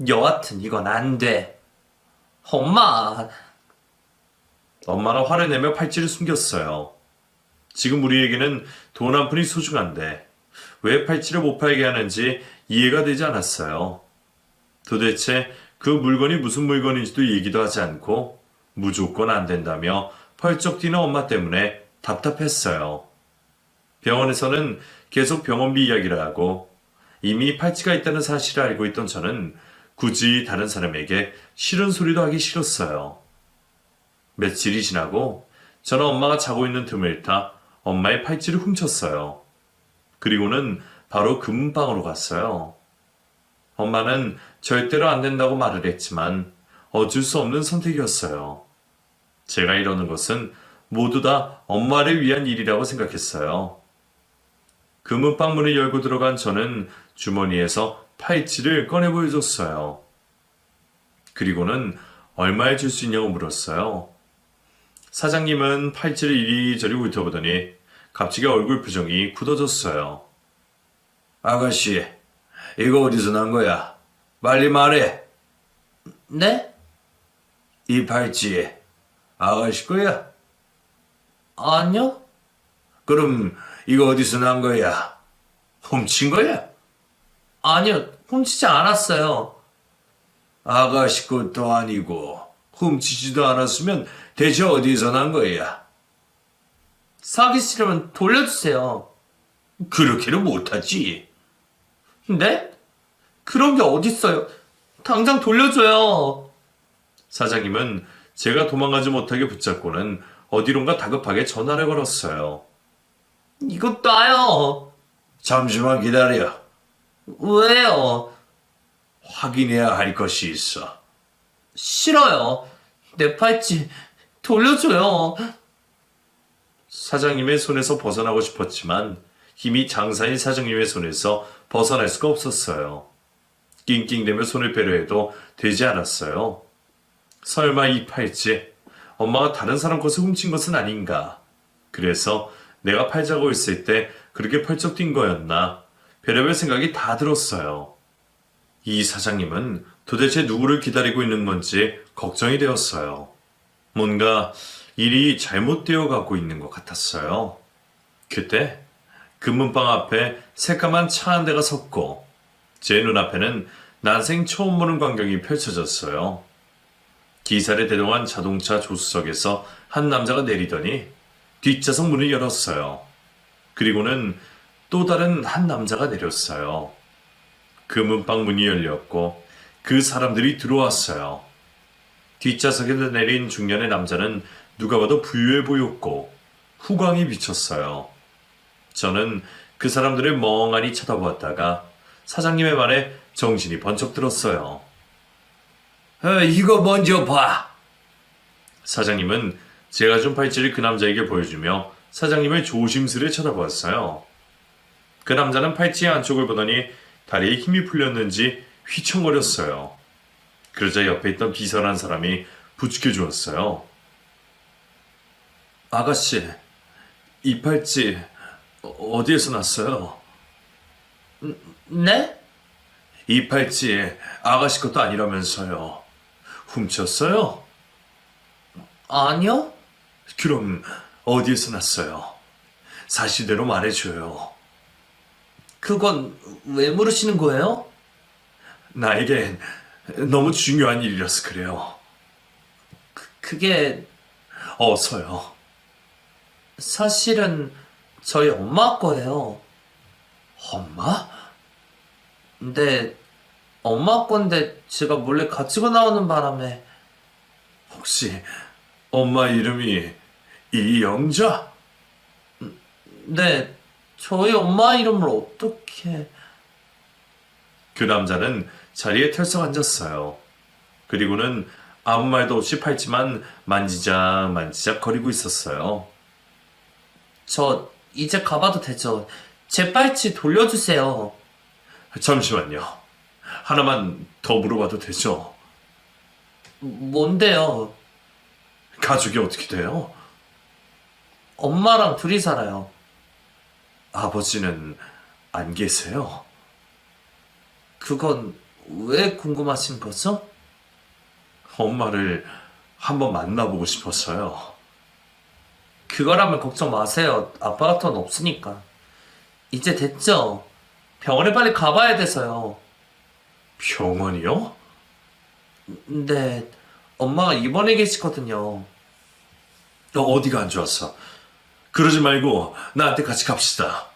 여하튼 이건 안 돼. 엄마는 화를 내며 팔찌를 숨겼어요. 지금 우리에게는 돈 한 푼이 소중한데 왜 팔찌를 못 팔게 하는지 이해가 되지 않았어요. 도대체 그 물건이 무슨 물건인지도 얘기도 하지 않고 무조건 안 된다며 펄쩍 뛰는 엄마 때문에 답답했어요. 병원에서는 계속 병원비 이야기를 하고 이미 팔찌가 있다는 사실을 알고 있던 저는 굳이 다른 사람에게 싫은 소리도 하기 싫었어요. 며칠이 지나고 저는 엄마가 자고 있는 틈을 타 엄마의 팔찌를 훔쳤어요. 그리고는 바로 금방으로 갔어요. 엄마는 절대로 안 된다고 말을 했지만 어쩔 수 없는 선택이었어요. 제가 이러는 것은 모두 다 엄마를 위한 일이라고 생각했어요. 금은방 문을 열고 들어간 저는 주머니에서 팔찌를 꺼내 보여줬어요. 그리고는 얼마에 줄 수 있냐고 물었어요. 사장님은 팔찌를 이리저리 훑어보더니 갑자기 얼굴 표정이 굳어졌어요. 아가씨, 이거 어디서 난 거야? 빨리 말해. 네? 이 팔찌 아가씨 거야? 아니요? 그럼 이거 어디서 난 거야? 훔친 거야? 아니요, 훔치지 않았어요. 아가씨 것도 아니고 훔치지도 않았으면 대체 어디서 난 거야? 사기 싫으면 돌려주세요. 그렇게는 못하지. 네? 그런 게 어딨어요. 당장 돌려줘요. 사장님은 제가 도망가지 못하게 붙잡고는 어디론가 다급하게 전화를 걸었어요. 이것 놔요. 잠시만 기다려. 왜요? 확인해야 할 것이 있어. 싫어요. 내 팔찌 돌려줘요. 사장님의 손에서 벗어나고 싶었지만 힘이 장사인 사장님의 손에서 벗어날 수가 없었어요. 낑낑대며 손을 빼려 해도 되지 않았어요. 설마 이 팔찌 엄마가 다른 사람 것을 훔친 것은 아닌가. 그래서 내가 팔자고 있을 때 그렇게 펄쩍 뛴 거였나. 별의별 생각이 다 들었어요. 이 사장님은 도대체 누구를 기다리고 있는 건지 걱정이 되었어요. 뭔가 일이 잘못되어 가고 있는 것 같았어요. 그때 금문방 앞에 새까만 차 한 대가 섰고 제 눈앞에는 난생 처음 보는 광경이 펼쳐졌어요. 기사를 대동한 자동차 조수석에서 한 남자가 내리더니 뒷좌석 문을 열었어요. 그리고는 또 다른 한 남자가 내렸어요. 금은방 문이 열렸고 그 사람들이 들어왔어요. 뒷좌석에서 내린 중년의 남자는 누가 봐도 부유해 보였고 후광이 비쳤어요. 저는 그 사람들을 멍하니 쳐다보았다가 사장님의 말에 정신이 번쩍 들었어요. 이거 먼저 봐. 사장님은 제가 준 팔찌를 그 남자에게 보여주며 사장님을 조심스레 쳐다보았어요. 그 남자는 팔찌의 안쪽을 보더니 다리에 힘이 풀렸는지 휘청거렸어요. 그러자 옆에 있던 비선한 사람이 부축해 주었어요. 아가씨, 이 팔찌 어디에서 났어요? 네? 이 팔찌 아가씨 것도 아니라면서요. 훔쳤어요? 아니요? 그럼 어디에서 났어요? 사실대로 말해줘요. 그건 왜 물으시는 거예요? 나에겐 너무 중요한 일이라서 그래요. 그게 어서요. 사실은 저희 엄마 거예요. 엄마? 근데 엄마 건데 제가 몰래 가지고 나오는 바람에 혹시 엄마 이름이 이영자? 네, 저희 엄마 이름을 어떻게... 그 남자는 자리에 털썩 앉았어요. 그리고는 아무 말도 없이 팔찌만 만지작 만지작 거리고 있었어요. 저 이제 가봐도 되죠? 제 팔찌 돌려주세요. 잠시만요. 하나만 더 물어봐도 되죠? 뭔데요? 가족이 어떻게 돼요? 엄마랑 둘이 살아요. 아버지는 안 계세요? 그건 왜 궁금하신 거죠? 엄마를 한번 만나보고 싶었어요. 그거라면 걱정 마세요. 아빠가 돈 없으니까. 이제 됐죠? 병원에 빨리 가봐야 돼서요. 병원이요? 근데 엄마가 입원해 계시거든요. 너 어디가 안 좋았어? 그러지 말고 나한테 같이 갑시다.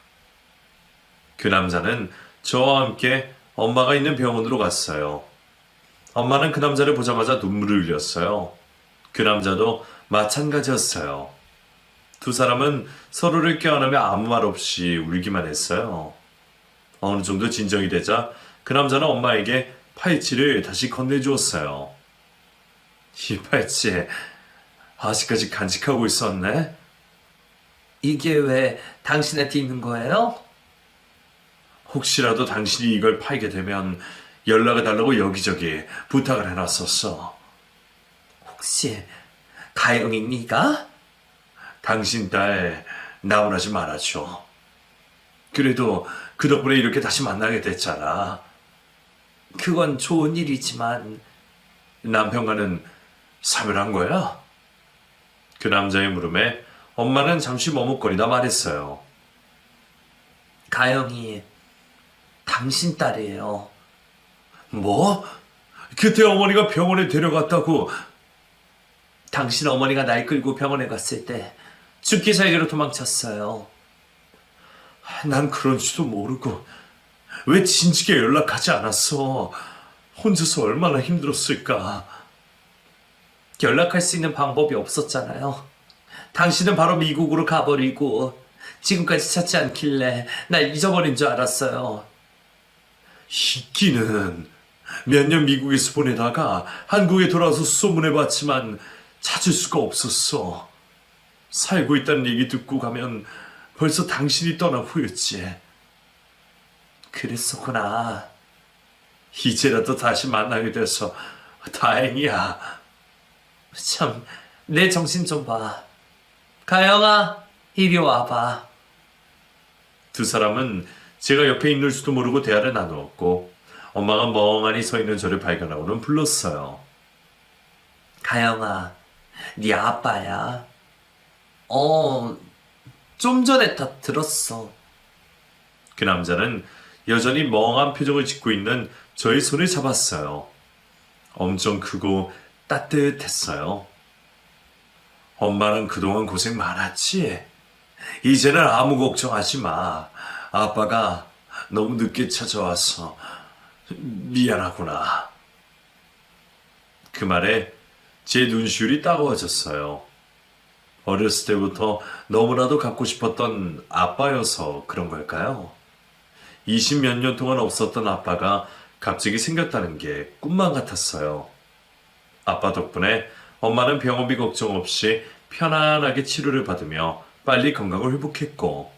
그 남자는 저와 함께 엄마가 있는 병원으로 갔어요. 엄마는 그 남자를 보자마자 눈물을 흘렸어요. 그 남자도 마찬가지였어요. 두 사람은 서로를 껴안으며 아무 말 없이 울기만 했어요. 어느 정도 진정이 되자 그 남자는 엄마에게 팔찌를 다시 건네주었어요. 이 팔찌 아직까지 간직하고 있었네? 이게 왜 당신한테 있는 거예요? 혹시라도 당신이 이걸 팔게 되면 연락을 달라고 여기저기 부탁을 해놨었어. 혹시 가영이 네가? 당신 딸 나무라지 말아줘. 그래도 그 덕분에 이렇게 다시 만나게 됐잖아. 그건 좋은 일이지만 남편과는 사별한 거야? 그 남자의 물음에 엄마는 잠시 머뭇거리다 말했어요. 가영이 당신 딸이에요. 뭐? 그때 어머니가 병원에 데려갔다고. 당신 어머니가 날 끌고 병원에 갔을 때 죽기 살기로 도망쳤어요. 난 그런지도 모르고 왜 진즉에 연락하지 않았어? 혼자서 얼마나 힘들었을까? 연락할 수 있는 방법이 없었잖아요. 당신은 바로 미국으로 가버리고 지금까지 찾지 않길래 날 잊어버린 줄 알았어요. 희끼는 몇 년 미국에서 보내다가 한국에 돌아와서 수소문해봤지만 찾을 수가 없었어. 살고 있다는 얘기 듣고 가면 벌써 당신이 떠난 후였지. 그랬었구나. 이제라도 다시 만나게 돼서 다행이야. 참, 내 정신 좀 봐. 가영아, 이리 와봐. 두 사람은 제가 옆에 있는 줄도 모르고 대화를 나누었고 엄마가 멍하니 서 있는 저를 발견하고는 불렀어요. 가영아, 네 아빠야. 좀 전에 다 들었어. 그 남자는 여전히 멍한 표정을 짓고 있는 저의 손을 잡았어요. 엄청 크고 따뜻했어요. 엄마는 그동안 고생 많았지? 이제는 아무 걱정하지 마. 아빠가 너무 늦게 찾아와서 미안하구나. 그 말에 제 눈시울이 따가워졌어요. 어렸을 때부터 너무나도 갖고 싶었던 아빠여서 그런 걸까요? 20몇 년 동안 없었던 아빠가 갑자기 생겼다는 게 꿈만 같았어요. 아빠 덕분에 엄마는 병원비 걱정 없이 편안하게 치료를 받으며 빨리 건강을 회복했고,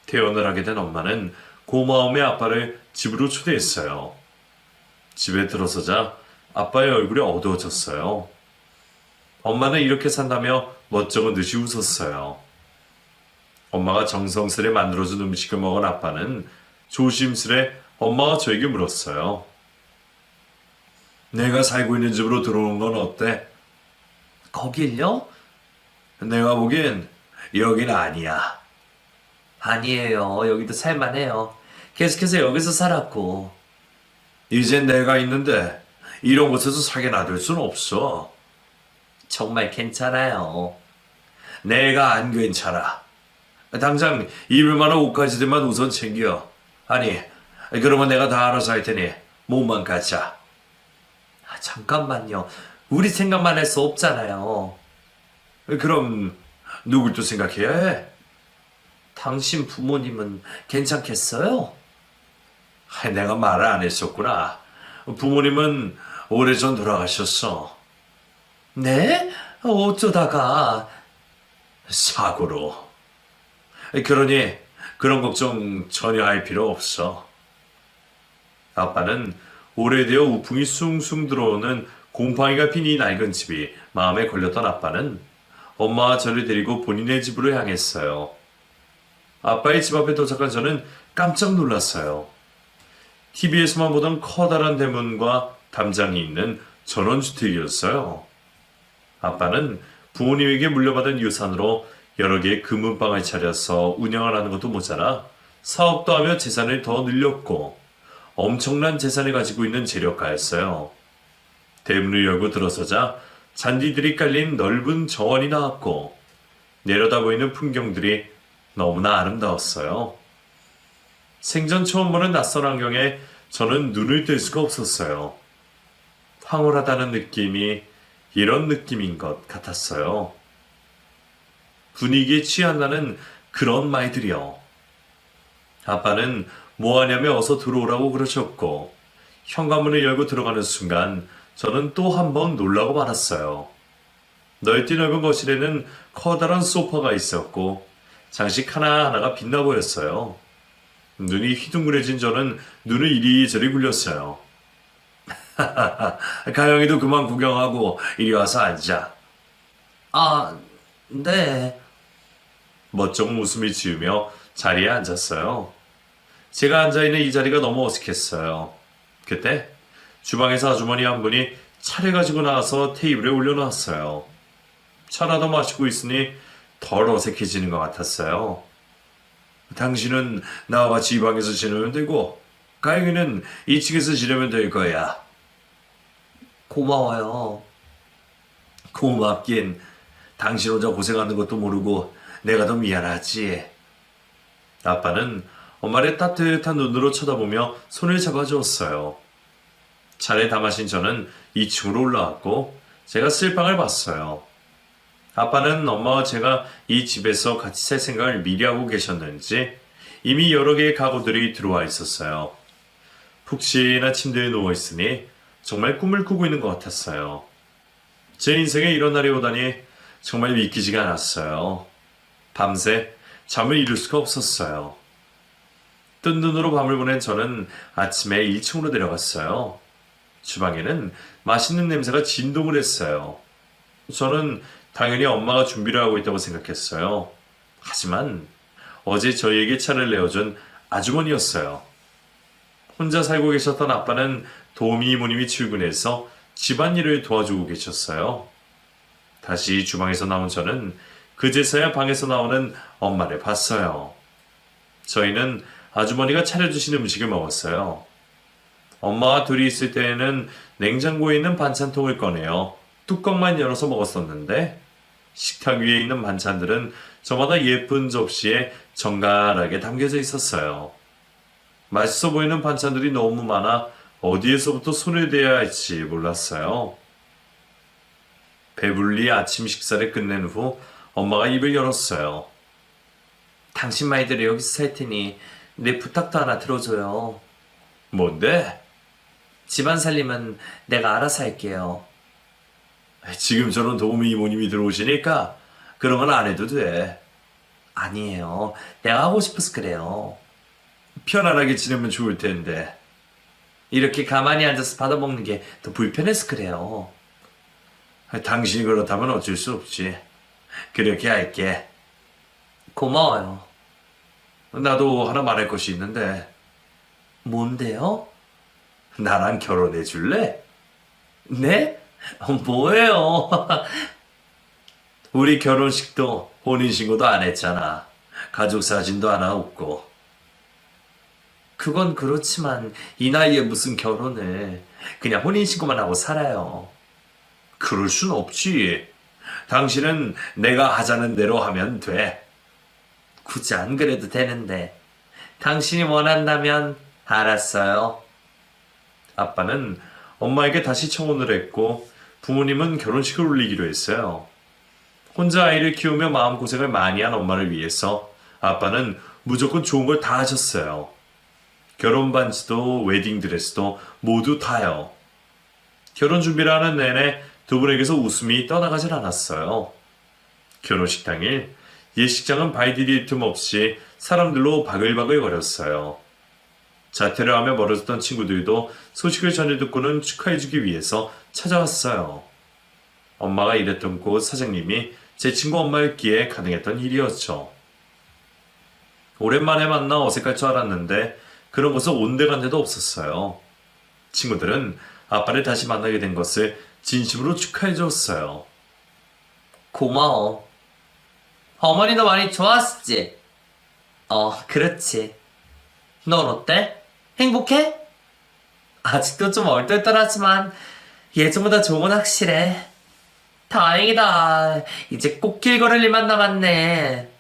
퇴원을 하게 된 엄마는 고마움의 아빠를 집으로 초대했어요. 집에 들어서자 아빠의 얼굴이 어두워졌어요. 엄마는 이렇게 산다며 멋쩍은 듯이 웃었어요. 엄마가 정성스레 만들어준 음식을 먹은 아빠는 조심스레 엄마가 저에게 물었어요. 내가 살고 있는 집으로 들어오는 건 어때? 거길요? 내가 보기엔 여긴 아니야. 아니에요. 여기도 살만해요. 계속해서 여기서 살았고. 이젠 내가 있는데 이런 곳에서 살게 놔둘 순 없어. 정말 괜찮아요. 내가 안 괜찮아. 당장 입을 만한 옷가지들만 우선 챙겨. 아니, 그러면 내가 다 알아서 할 테니 몸만 갖자. 잠깐만요. 우리 생각만 할 수 없잖아요. 그럼 누굴 또 생각해야 해? 당신 부모님은 괜찮겠어요? 내가 말을 안 했었구나. 부모님은 오래전 돌아가셨어. 네? 어쩌다가. 사고로. 그러니 그런 걱정 전혀 할 필요 없어. 아빠는 오래되어 우풍이 숭숭 들어오는 곰팡이가 핀 이 낡은 집이 마음에 걸렸던 아빠는 엄마와 저를 데리고 본인의 집으로 향했어요. 아빠의 집 앞에 도착한 저는 깜짝 놀랐어요. TV에서만 보던 커다란 대문과 담장이 있는 전원주택이었어요. 아빠는 부모님에게 물려받은 유산으로 여러 개의 금은방을 차려서 운영을 하는 것도 모자라 사업도 하며 재산을 더 늘렸고 엄청난 재산을 가지고 있는 재력가였어요. 대문을 열고 들어서자 잔디들이 깔린 넓은 정원이 나왔고 내려다 보이는 풍경들이 너무나 아름다웠어요. 생전 처음 보는 낯선 환경에 저는 눈을 뗄 수가 없었어요. 황홀하다는 느낌이 이런 느낌인 것 같았어요. 분위기에 취한다는 그런 말들이요. 아빠는 뭐하냐며 어서 들어오라고 그러셨고 현관문을 열고 들어가는 순간 저는 또 한 번 놀라고 말았어요. 넓디 넓은 거실에는 커다란 소파가 있었고 장식 하나하나가 빛나 보였어요. 눈이 휘둥그레진 저는 눈을 이리저리 굴렸어요. 가영이도 그만 구경하고 이리 와서 앉아. 아, 네. 멋쩍 웃음을 지으며 자리에 앉았어요. 제가 앉아있는 이 자리가 너무 어색했어요. 그때 주방에서 아주머니 한 분이 차를 가지고 나와서 테이블에 올려놓았어요. 차라도 마시고 있으니 덜 어색해지는 것 같았어요. 당신은 나와 같이 이 방에서 지내면 되고, 가영이는 2층에서 지내면 될 거야. 고마워요. 고맙긴. 당신 혼자 고생하는 것도 모르고 내가 더 미안하지. 아빠는 엄마를 따뜻한 눈으로 쳐다보며 손을 잡아주었어요. 차를 다 마신 저는 2층으로 올라왔고 제가 쓸방을 봤어요. 아빠는 엄마와 제가 이 집에서 같이 살 생각을 미리 하고 계셨는지 이미 여러 개의 가구들이 들어와 있었어요. 푹신한 침대에 누워있으니 정말 꿈을 꾸고 있는 것 같았어요. 제 인생에 이런 날이 오다니 정말 믿기지가 않았어요. 밤새 잠을 이룰 수가 없었어요. 뜬 눈으로 밤을 보낸 저는 아침에 1층으로 내려갔어요. 주방에는 맛있는 냄새가 진동을 했어요. 저는 당연히 엄마가 준비를 하고 있다고 생각했어요. 하지만 어제 저희에게 차를 내어준 아주머니였어요. 혼자 살고 계셨던 아빠는 도우미 이모님이 출근해서 집안일을 도와주고 계셨어요. 다시 주방에서 나온 저는 그제서야 방에서 나오는 엄마를 봤어요. 저희는 아주머니가 차려주신 음식을 먹었어요. 엄마와 둘이 있을 때에는 냉장고에 있는 반찬통을 꺼내어 뚜껑만 열어서 먹었었는데 식탁 위에 있는 반찬들은 저마다 예쁜 접시에 정갈하게 담겨져 있었어요. 맛있어 보이는 반찬들이 너무 많아 어디에서부터 손을 대야 할지 몰랐어요. 배불리 아침 식사를 끝낸 후 엄마가 입을 열었어요. 당신 말대로 여기서 살 테니 내 부탁도 하나 들어줘요. 뭔데? 집안 살림은 내가 알아서 할게요. 지금 저런 도우미 이모님이 들어오시니까 그런 건 안 해도 돼. 아니에요. 내가 하고 싶어서 그래요. 편안하게 지내면 좋을 텐데. 이렇게 가만히 앉아서 받아먹는 게 더 불편해서 그래요. 당신이 그렇다면 어쩔 수 없지. 그렇게 할게. 고마워요. 나도 하나 말할 것이 있는데 뭔데요? 나랑 결혼해 줄래? 네? 뭐예요? 우리 결혼식도 혼인신고도 안 했잖아. 가족 사진도 하나 없고. 그건 그렇지만 이 나이에 무슨 결혼을. 그냥 혼인신고만 하고 살아요. 그럴 순 없지. 당신은 내가 하자는 대로 하면 돼. 굳이 안 그래도 되는데. 당신이 원한다면 알았어요. 아빠는 엄마에게 다시 청혼을 했고 부모님은 결혼식을 올리기로 했어요. 혼자 아이를 키우며 마음고생을 많이 한 엄마를 위해서 아빠는 무조건 좋은 걸 다 하셨어요. 결혼 반지도 웨딩드레스도 모두 다요. 결혼 준비를 하는 내내 두 분에게서 웃음이 떠나가질 않았어요. 결혼식 당일 예식장은 발디딜 틈 없이 사람들로 바글바글 거렸어요. 자퇴를 하며 멀어졌던 친구들도 소식을 전해 듣고는 축하해주기 위해서 찾아왔어요. 엄마가 일했던 곳 사장님이 제 친구 엄마였기에 가능했던 일이었죠. 오랜만에 만나 어색할 줄 알았는데 그런 것은 온데간데도 없었어요. 친구들은 아빠를 다시 만나게 된 것을 진심으로 축하해 주었어요. 고마워. 어머니도 많이 좋았지? 그렇지. 넌 어때? 행복해? 아직도 좀 얼떨떨하지만 예전보다 좋은 건 확실해. 다행이다. 이제 꽃길 걸을 일만 남았네.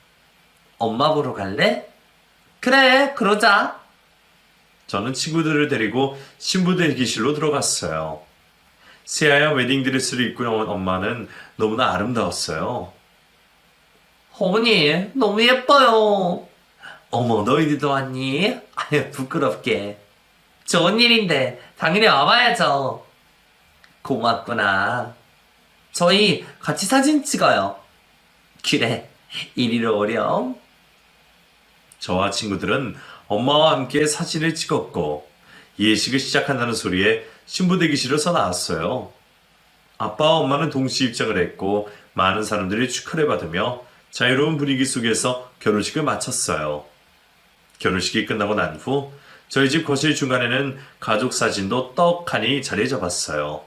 엄마 보러 갈래? 그래, 그러자. 저는 친구들을 데리고 신부 대기실로 들어갔어요. 새하얀 웨딩드레스를 입고 나온 엄마는 너무나 아름다웠어요. 어머니, 너무 예뻐요. 어머, 너희들도 왔니? 아유, 부끄럽게. 좋은 일인데, 당연히 와봐야죠. 고맙구나. 저희 같이 사진 찍어요. 그래, 이리로 오렴. 저와 친구들은 엄마와 함께 사진을 찍었고 예식을 시작한다는 소리에 신부 대기실에서 나왔어요. 아빠와 엄마는 동시 입장을 했고 많은 사람들이 축하를 받으며 자유로운 분위기 속에서 결혼식을 마쳤어요. 결혼식이 끝나고 난 후 저희 집 거실 중간에는 가족 사진도 떡하니 자리 잡았어요.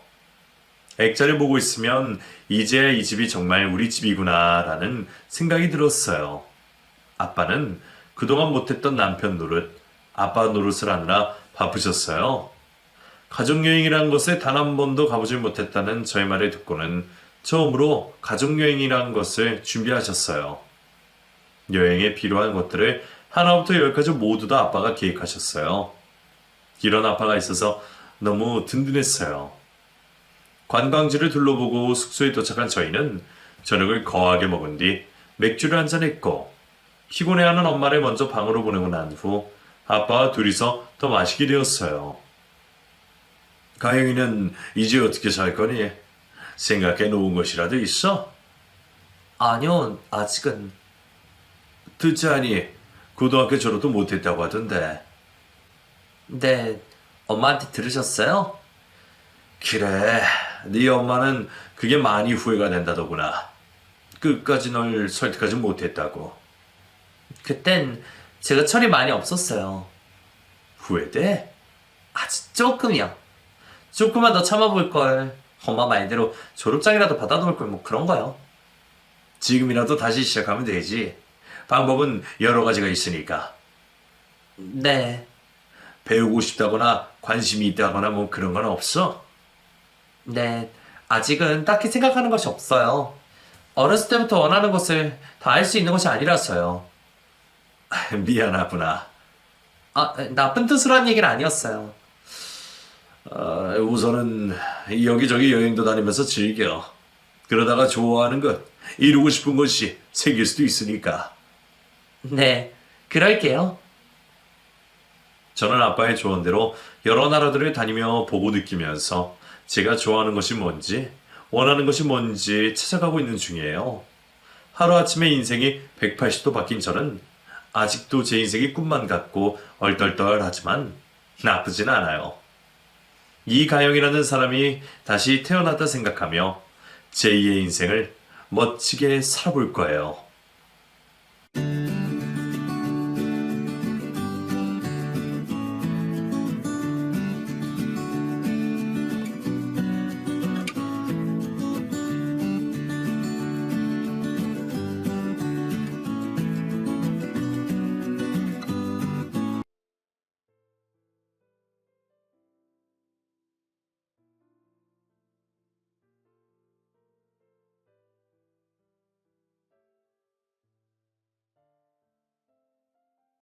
액자를 보고 있으면 이제야 이 집이 정말 우리 집이구나 라는 생각이 들었어요. 아빠는 그동안 못했던 남편 노릇, 아빠 노릇을 하느라 바쁘셨어요. 가족여행이라는 것에 단 한 번도 가보질 못했다는 저의 말을 듣고는 처음으로 가족여행이라는 것을 준비하셨어요. 여행에 필요한 것들을 하나부터 열까지 모두 다 아빠가 계획하셨어요. 이런 아빠가 있어서 너무 든든했어요. 관광지를 둘러보고 숙소에 도착한 저희는 저녁을 거하게 먹은 뒤 맥주를 한잔했고 피곤해하는 엄마를 먼저 방으로 보내고 난 후 아빠와 둘이서 더 마시게 되었어요. 가영이는 이제 어떻게 살 거니? 생각해 놓은 것이라도 있어? 아니요, 아직은. 듣자니 고등학교 졸업도 못했다고 하던데. 네, 엄마한테 들으셨어요? 그래, 네 엄마는 그게 많이 후회가 된다더구나. 끝까지 널 설득하지 못했다고. 그땐 제가 철이 많이 없었어요. 후회돼? 아주 조금이요. 조금만 더 참아볼 걸. 엄마 말대로 졸업장이라도 받아놓을 걸 뭐 그런 거요. 지금이라도 다시 시작하면 되지. 방법은 여러 가지가 있으니까. 네, 배우고 싶다거나 관심이 있다거나 뭐 그런 건 없어? 네. 아직은 딱히 생각하는 것이 없어요. 어렸을 때부터 원하는 것을 다 알 수 있는 것이 아니라서요. 미안하구나. 아, 나쁜 뜻으로 한 얘기는 아니었어요. 우선은 여기저기 여행도 다니면서 즐겨. 그러다가 좋아하는 것, 이루고 싶은 것이 생길 수도 있으니까. 네, 그럴게요. 저는 아빠의 조언대로 여러 나라들을 다니며 보고 느끼면서 제가 좋아하는 것이 뭔지, 원하는 것이 뭔지 찾아가고 있는 중이에요. 하루아침에 인생이 180도 바뀐 저는 아직도 제 인생이 꿈만 같고 얼떨떨하지만 나쁘진 않아요. 이가영이라는 사람이 다시 태어났다 생각하며 제2의 인생을 멋지게 살아볼 거예요.